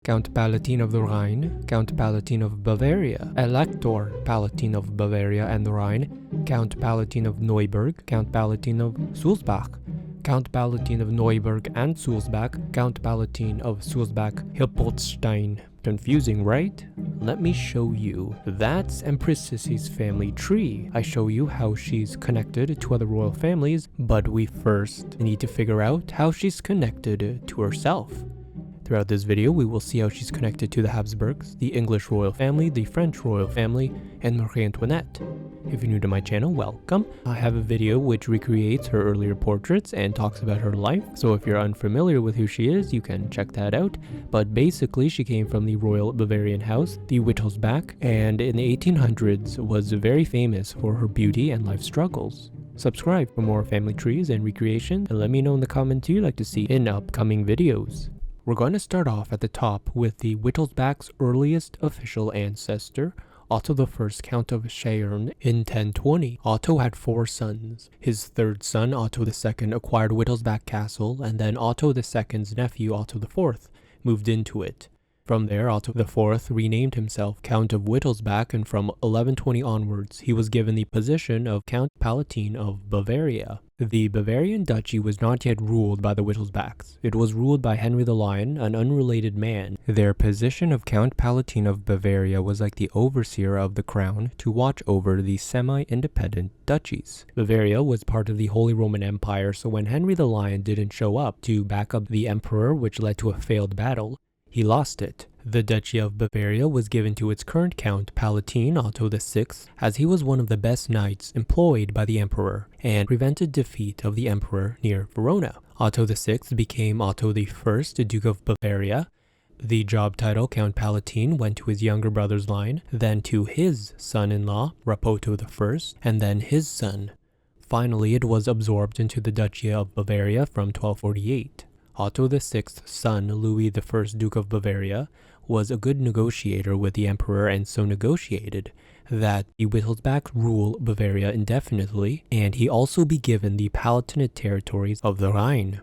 Count Palatine of the Rhine, Count Palatine of Bavaria, Elector Palatine of Bavaria and the Rhine, Count Palatine of Neuburg, Count Palatine of Sulzbach, Count Palatine of Neuburg and Sulzbach, Count Palatine of Sulzbach-Hilpoltstein. Confusing, right? Let me show you. That's Empress Sisi's family tree. I show you how she's connected to other royal families, but we first need to figure out how she's connected to herself. Throughout this video, we will see how she's connected to the Habsburgs, the English royal family, the French royal family, and Marie Antoinette. If you're new to my channel, welcome. I have a video which recreates her earlier portraits and talks about her life, so if you're unfamiliar with who she is, you can check that out. But basically, she came from the royal Bavarian house, the Wittelsbachs, and in the 1800s was very famous for her beauty and life struggles. Subscribe for more family trees and recreation, and let me know in the comments who you'd like to see in upcoming videos. We're going to start off at the top with the Wittelsbachs' earliest official ancestor, Otto I, Count of Scheyern, in 1020. Otto had 4 sons. His third son, Otto II, acquired Wittelsbach Castle, and then Otto II's nephew, Otto IV, moved into it. From there, Otto IV renamed himself Count of Wittelsbach, and from 1120 onwards, he was given the position of Count Palatine of Bavaria. The Bavarian duchy was not yet ruled by the Wittelsbachs. It was ruled by Henry the Lion, an unrelated man. Their position of Count Palatine of Bavaria was like the overseer of the crown to watch over the semi-independent duchies. Bavaria was part of the Holy Roman Empire, so when Henry the Lion didn't show up to back up the emperor, which led to a failed battle, he lost it. The Duchy of Bavaria was given to its current Count Palatine, Otto VI, as he was one of the best knights employed by the emperor and prevented defeat of the emperor near Verona. Otto VI became Otto I, Duke of Bavaria. The job title Count Palatine went to his younger brother's line, then to his son-in-law, Rapoto I, and then his son. Finally, it was absorbed into the Duchy of Bavaria from 1248. Otto VI's son, Louis I, Duke of Bavaria, was a good negotiator with the emperor and so negotiated that the Wittelsbachs rule Bavaria indefinitely, and he also be given the palatinate territories of the Rhine.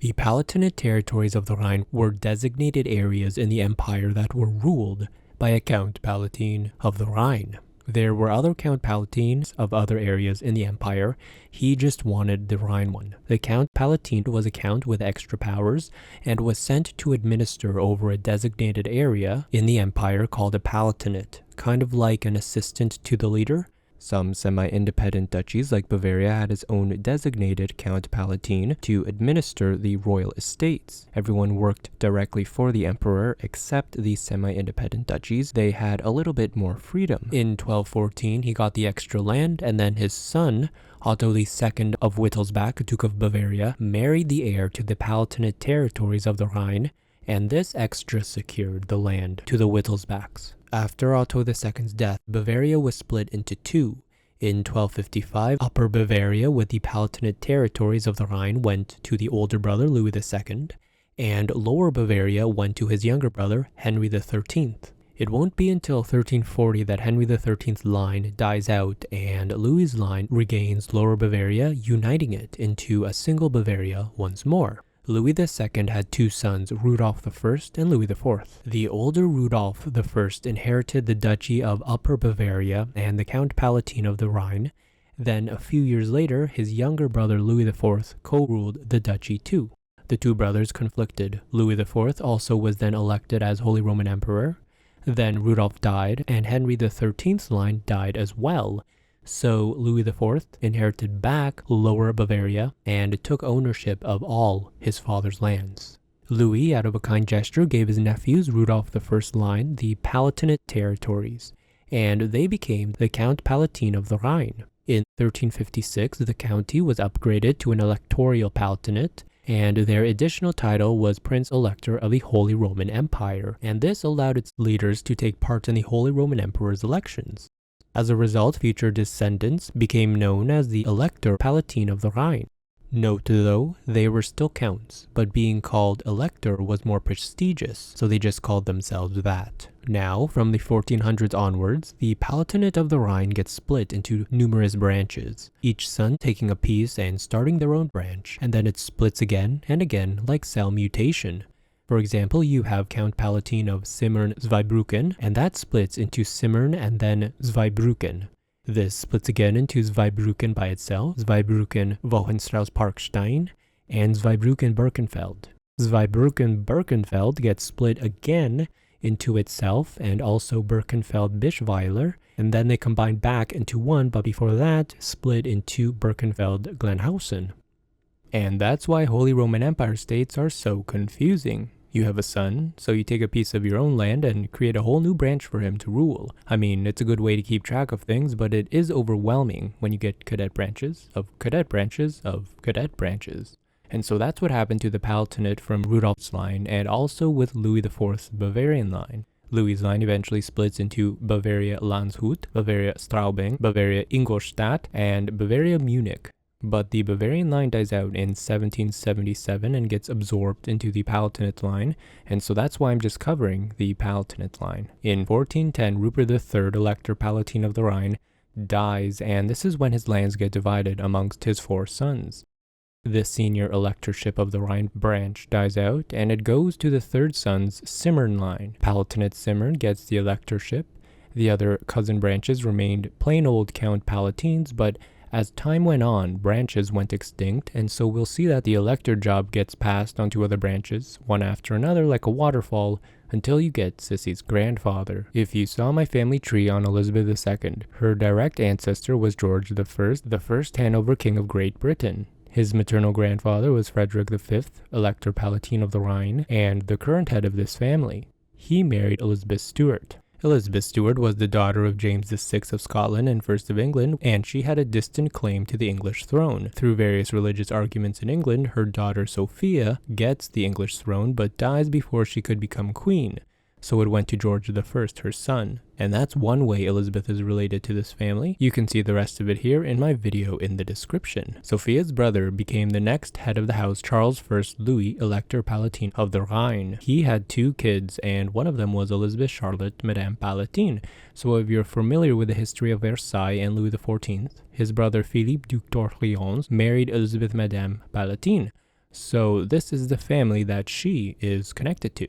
The palatinate territories of the Rhine were designated areas in the empire that were ruled by a Count Palatine of the Rhine. There were other Count Palatines of other areas in the empire. He just wanted the Rhine one. The Count Palatine was a count with extra powers and was sent to administer over a designated area in the empire called a palatinate, kind of like an assistant to the leader. Some semi-independent duchies like Bavaria had its own designated Count Palatine to administer the royal estates. Everyone worked directly for the emperor except the semi-independent duchies. They had a little bit more freedom. In 1214, he got the extra land, and then his son, Otto II of Wittelsbach, Duke of Bavaria, married the heir to the palatinate territories of the Rhine, and this extra secured the land to the Wittelsbachs. After Otto II's death, Bavaria was split into two. In 1255, Upper Bavaria with the Palatinate territories of the Rhine went to the older brother Louis II, and Lower Bavaria went to his younger brother Henry XIII. It won't be until 1340 that Henry XIII's line dies out and Louis's line regains Lower Bavaria, uniting it into a single Bavaria once more. Louis II had 2 sons, Rudolph I and Louis IV. The older Rudolph I inherited the Duchy of Upper Bavaria and the Count Palatine of the Rhine. Then, a few years later, his younger brother Louis IV co-ruled the duchy too. The 2 brothers conflicted. Louis IV also was then elected as Holy Roman Emperor. Then Rudolph died, and Henry XIII's line died as well. So Louis IV inherited back Lower Bavaria and took ownership of all his father's lands. Louis, out of a kind gesture, gave his nephews Rudolph I's line the Palatinate territories, and they became the Count Palatine of the Rhine. In 1356, the county was upgraded to an electoral palatinate, and their additional title was Prince Elector of the Holy Roman Empire, and this allowed its leaders to take part in the Holy Roman Emperor's elections. As a result, future descendants became known as the Elector Palatine of the Rhine. Note though, they were still counts, but being called Elector was more prestigious, so they just called themselves that. Now, from the 1400s onwards, the Palatinate of the Rhine gets split into numerous branches, each son taking a piece and starting their own branch, and then it splits again and again like cell mutation. For example, you have Count Palatine of Simmern-Zweibrücken, and that splits into Simmern and then Zweibrücken. This splits again into Zweibrücken by itself, Zweibrücken-Wohenstrauß-Parkstein, and Zweibrücken-Birkenfeld. Zweibrücken-Birkenfeld gets split again into itself and also Birkenfeld-Bischweiler, and then they combine back into one, but before that, split into Birkenfeld-Glenhausen. And that's why Holy Roman Empire states are so confusing. You have a son, so you take a piece of your own land and create a whole new branch for him to rule. I mean, it's a good way to keep track of things, but it is overwhelming when you get cadet branches of cadet branches of cadet branches. And so that's what happened to the Palatinate from Rudolph's line, and also with Louis IV's Bavarian line. Louis's line eventually splits into Bavaria Landshut, Bavaria Straubing, Bavaria Ingolstadt, and Bavaria Munich. But the Bavarian line dies out in 1777 and gets absorbed into the Palatinate line, and so that's why I'm just covering the Palatinate line. In 1410, Rupert III, Elector Palatine of the Rhine, dies, and this is when his lands get divided amongst his 4 sons. The senior electorship of the Rhine branch dies out, and it goes to the 3rd son's Simmern line. Palatinate Simmern gets the electorship. The other cousin branches remained plain old Count Palatines, but as time went on, branches went extinct, and so we'll see that the elector job gets passed onto other branches, one after another like a waterfall, until you get Sisi's grandfather. If you saw my family tree on Elizabeth II, her direct ancestor was George I, the first Hanover King of Great Britain. His maternal grandfather was Frederick V, Elector Palatine of the Rhine, and the current head of this family. He married Elizabeth Stuart. Elizabeth Stuart was the daughter of James VI of Scotland and I of England, and she had a distant claim to the English throne. Through various religious arguments in England, her daughter Sophia gets the English throne but dies before she could become queen. So it went to George I, her son. And that's one way Elizabeth is related to this family. You can see the rest of it here in my video in the description. Sophia's brother became the next head of the house, Charles I Louis, Elector Palatine of the Rhine. He had 2 kids, and one of them was Elizabeth Charlotte, Madame Palatine. So if you're familiar with the history of Versailles and Louis XIV, his brother Philippe Duc d'Orléans married Elizabeth Madame Palatine. So this is the family that she is connected to.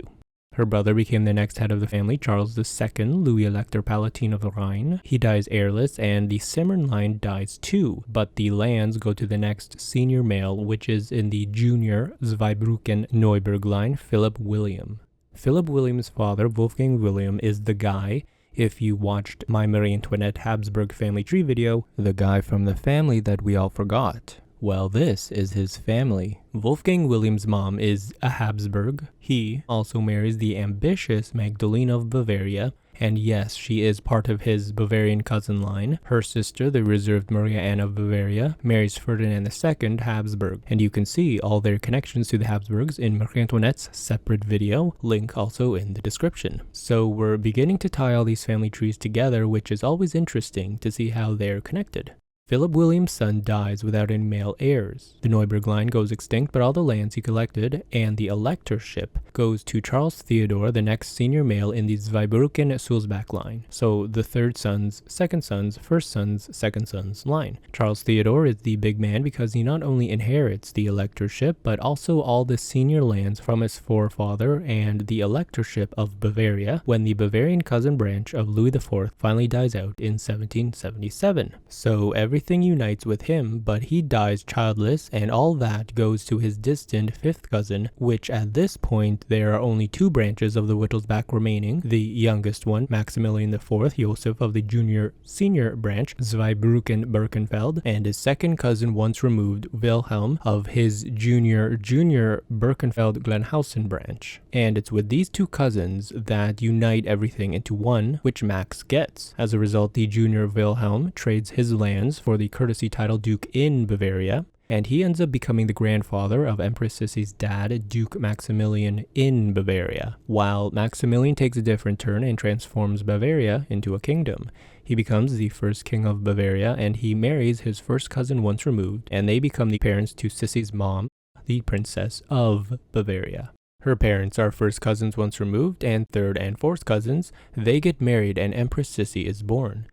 Her brother became the next head of the family, Charles II, Louis Elector Palatine of the Rhine. He dies heirless, and the Simmern line dies too, but the lands go to the next senior male, which is in the junior Zweibrücken-Neuburg line, Philip William. Philip William's father, Wolfgang William, is the guy, if you watched my Marie Antoinette Habsburg family tree video, the guy from the family that we all forgot. Well, this is his family. Wolfgang William's mom is a Habsburg. He also marries the ambitious Magdalene of Bavaria, and yes, she is part of his Bavarian cousin line. Her sister, the reserved Marie Anne of Bavaria, marries Ferdinand II Habsburg, and you can see all their connections to the Habsburgs in Marie Antoinette's separate video, link also in the description. So we're beginning to tie all these family trees together, which is always interesting to see how they're connected. Philip William's son dies without any male heirs. The Neuburg line goes extinct, but all the lands he collected and the electorship goes to Charles Theodore, the next senior male in the Zweibrücken-Sulzbach line. So the 3rd son's, 2nd son's, 1st son's, 2nd son's line. Charles Theodore is the big man because he not only inherits the electorship, but also all the senior lands from his forefather and the electorship of Bavaria when the Bavarian cousin branch of Louis IV finally dies out in 1777. So everything unites with him, but he dies childless, and all that goes to his distant 5th cousin, which at this point there are only 2 branches of the Wittelsbach remaining. The youngest one, Maximilian IV, Joseph of the junior-senior branch, Zweibrücken-Birkenfeld, and his 2nd cousin once removed, Wilhelm, of his junior Birkenfeld-Glenhausen branch. And it's with these 2 cousins that unite everything into one, which Max gets. As a result, the junior Wilhelm trades his lands for the courtesy title Duke in Bavaria, and he ends up becoming the grandfather of Empress Sisi's dad, Duke Maximilian in Bavaria, while Maximilian takes a different turn and transforms Bavaria into a kingdom. He becomes the first king of Bavaria, and he marries his first cousin once removed, and they become the parents to Sisi's mom, the Princess of Bavaria. Her parents are first cousins once removed, and 3rd and 4th cousins. They get married, and Empress Sisi is born.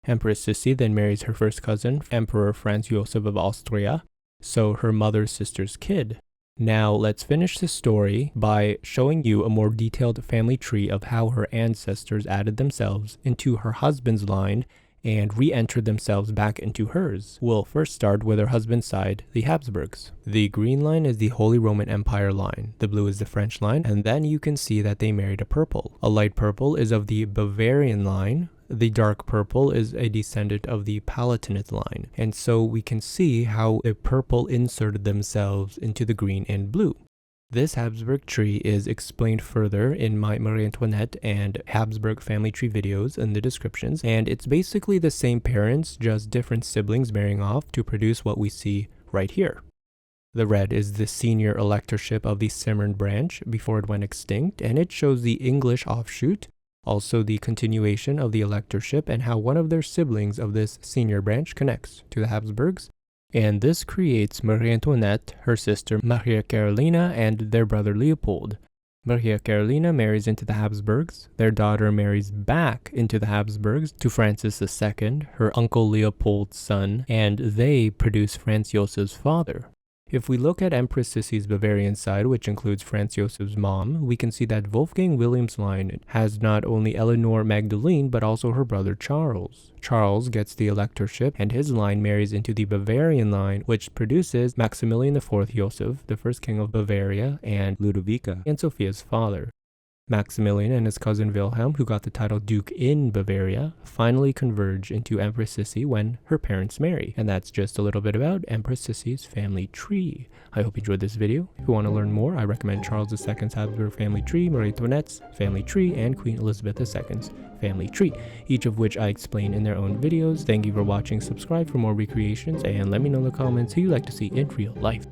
Empress Sisi then marries her first cousin, Emperor Franz Joseph of Austria, so her mother's sister's kid. Now, let's finish the story by showing you a more detailed family tree of how her ancestors added themselves into her husband's line and re-entered themselves back into hers. We'll first start with her husband's side, the Habsburgs. The green line is the Holy Roman Empire line, the blue is the French line, and then you can see that they married a purple. A light purple is of the Bavarian line, the dark purple is a descendant of the palatinate line, and so we can see how the purple inserted themselves into the green and blue. This Habsburg tree is explained further in my Marie Antoinette and Habsburg family tree videos in the descriptions, and it's basically the same parents, just different siblings marrying off to produce what we see right here. The red is the senior electorship of the Cimmerian branch before it went extinct, and it shows the English offshoot, also the continuation of the electorship and how one of their siblings of this senior branch connects to the Habsburgs. And this creates Marie Antoinette, her sister Maria Carolina, and their brother Leopold. Maria Carolina marries into the Habsburgs, their daughter marries back into the Habsburgs to Francis II, her uncle Leopold's son, and they produce Franz Josef's father. If we look at Empress Sisi's Bavarian side, which includes Franz Josef's mom, we can see that Wolfgang William's line has not only Eleanor Magdalene, but also her brother Charles. Charles gets the electorship, and his line marries into the Bavarian line, which produces Maximilian IV Joseph, the first king of Bavaria, and Ludovika, and Sophia's father. Maximilian and his cousin Wilhelm, who got the title Duke in Bavaria, finally converge into Empress Sisi when her parents marry. And that's just a little bit about Empress Sisi's family tree. I hope you enjoyed this video. If you want to learn more, I recommend Charles II's Habsburg family tree, Marie Antoinette's family tree, and Queen Elizabeth II's family tree, each of which I explain in their own videos. Thank you for watching, subscribe for more recreations, and let me know in the comments who you'd like to see in real life.